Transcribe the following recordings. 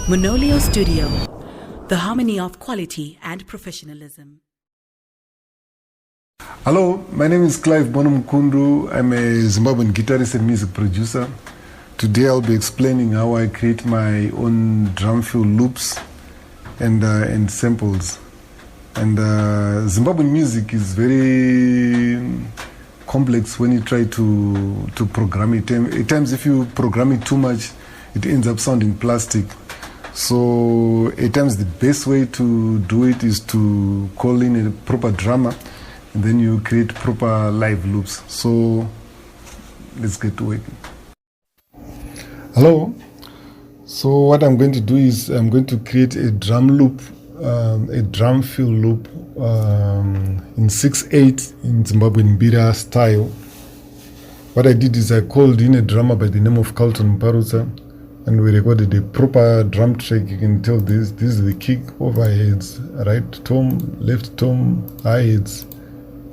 Monolio Studio, the harmony of quality and professionalism. Hello, my name is Clive Mono Mukundu. I'm a Zimbabwean guitarist and music producer. Today I'll be explaining how I create my own drum fill loops and samples. And Zimbabwean music is very complex when you try to program it. At times if you program it too much, it ends up sounding plastic. So at times the best way to do it is to call in a proper drummer, and then you create proper live loops. So let's get to work. Hello. So what I'm going to do is I'm going to create a drum loop, a drum fill loop in 6/8 in Zimbabwean Mbira style. What I did is I called in a drummer by the name of Carlton Mparusa, and we recorded a proper drum track. You can tell this is the kick, overheads, right tom, left tom, hi-hats,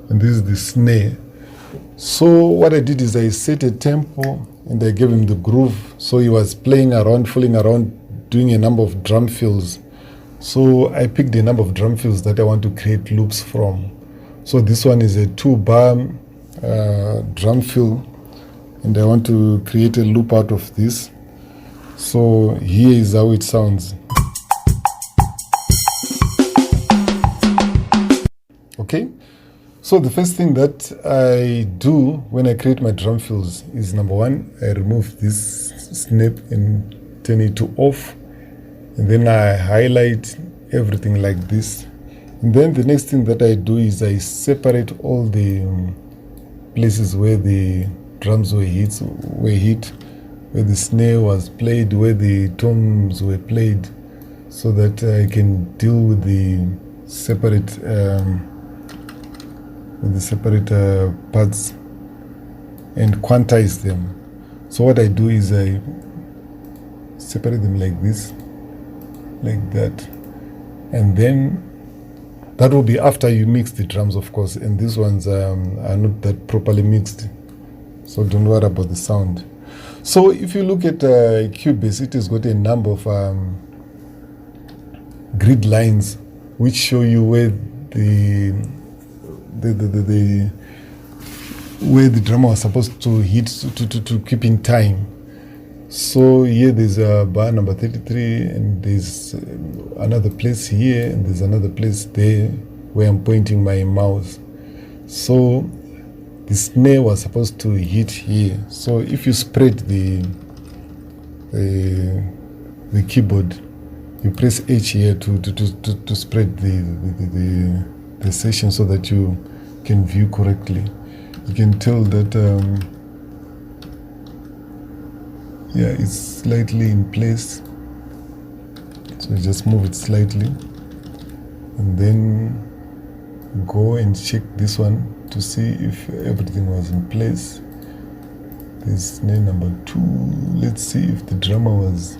and this is the snare. So what I did is I set a tempo and I gave him the groove. So he was playing around, fooling around, doing a number of drum fills. So I picked a number of drum fills that I want to create loops from. So this one is a 2-bar drum fill, and I want to create a loop out of this. So here is how it sounds. Okay, so the first thing that I do when I create my drum fills is, number one, I remove this snap and turn it to off, and then I highlight everything like this. And then the next thing that I do is I separate all the places where the drums were hit, where the snare was played, where the toms were played, so that I can deal with the separate parts and quantize them. So what I do is I separate them like this, like that, and then that will be after you mix the drums, of course, and these ones are not that properly mixed, so don't worry about the sound. So if you look at Cubase, it has got a number of grid lines which show you where where the drummer was supposed to hit to keep in time. So here there's a bar number 33, and there's another place here, and there's another place there where I'm pointing my mouse. So the snare was supposed to hit here. So if you spread the keyboard, you press H here to spread the session so that you can view correctly. You can tell that it's slightly in place. So you just move it slightly, and then go and check this one to see if everything was in place. There's snare number 2. Let's see if the drummer was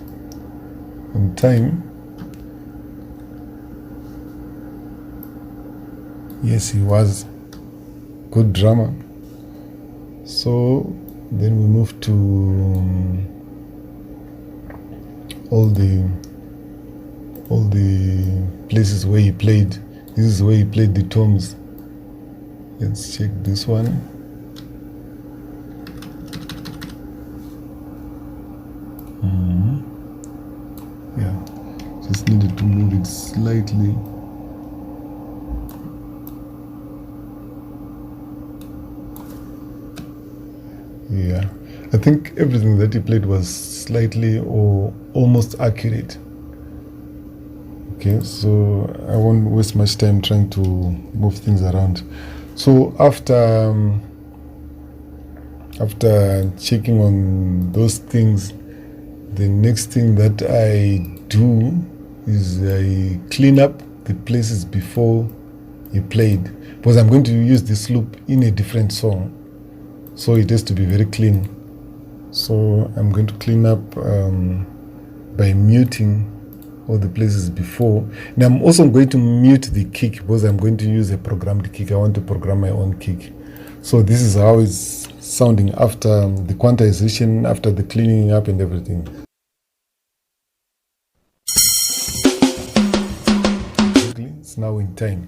on time. Yes, he was. Good drummer. So then we move to all the places where he played. This is where he played the toms. Let's check this one. Yeah, just needed to move it slightly. Yeah, I think everything that he played was slightly or almost accurate. Okay, so I won't waste much time trying to move things around. So after checking on those things, the next thing that I do is I clean up the places before he played, because I'm going to use this loop in a different song, so it has to be very clean. So I'm going to clean up by muting all the places before. And I'm also going to mute the kick, because I'm going to use a programmed kick. I want to program my own kick. So this is how it's sounding after the quantization, after the cleaning up and everything. It's now in time.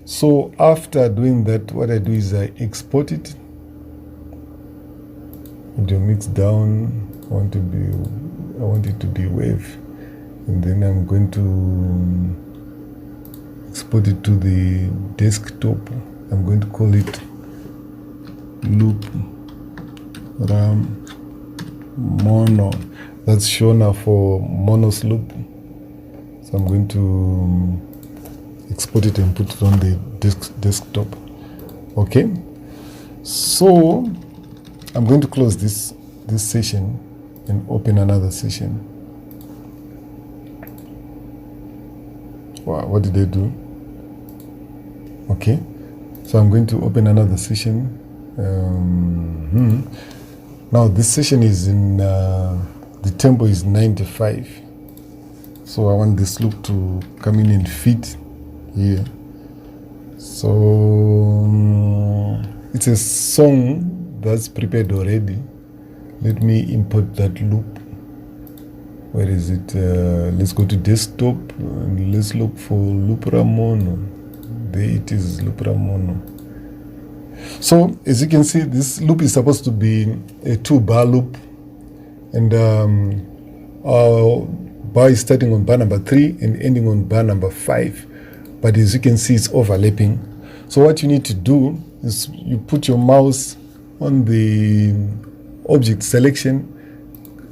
So after doing that, what I do is I export it. Audio mix down. I want it to be wave, and then I'm going to export it to the desktop. I'm going to call it loop ram mono. That's Shona for mono's loop. So I'm going to export it and put it on the desktop. Okay, so I'm going to close this session and open another session. Wow, what did I do? Okay, so I'm going to open another session. Now this session is in the tempo is 95, so I want this loop to come in and fit here. So it's a song that's prepared already. Let me import that loop. Where is it? Let's go to desktop and let's look for loop mono. There it is, loop mono. So as you can see, this loop is supposed to be a 2-bar loop, and our bar is starting on bar number 3 and ending on bar number 5. But as you can see, it's overlapping. So what you need to do is you put your mouse on the object selection,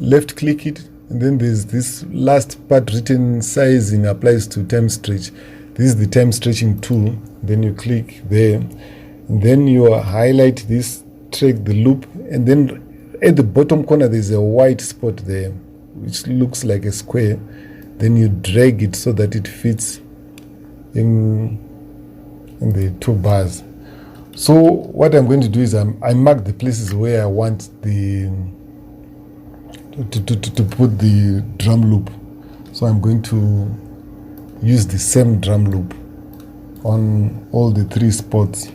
left click it, and then there's this last part written sizing applies to time stretch. This is the time stretching tool. Then you click there, and then you highlight this track, the loop, and then at the bottom corner there's a white spot there which looks like a square. Then you drag it so that it fits in the 2 bars. So what I'm going to do is I mark the places where I want the to put the drum loop. So I'm going to use the same drum loop on all the 3 spots.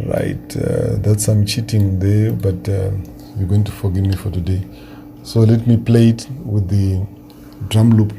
Right, that's some cheating there, but you're going to forgive me for today. So let me play it with the drum loop.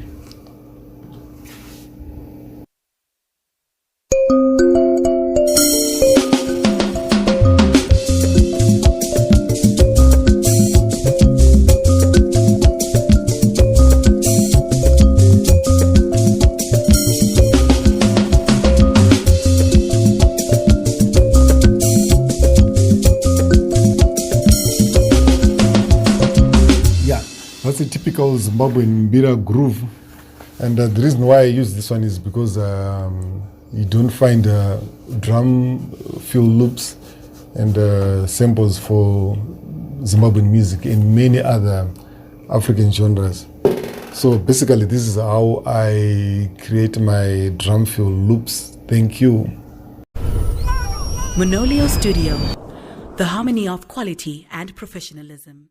That's a typical Zimbabwean mbira groove, and the reason why I use this one is because you don't find drum fill loops and samples for Zimbabwean music in many other African genres. So basically this is how I create my drum fill loops. Thank you. Monolio Studio, the harmony of quality and professionalism.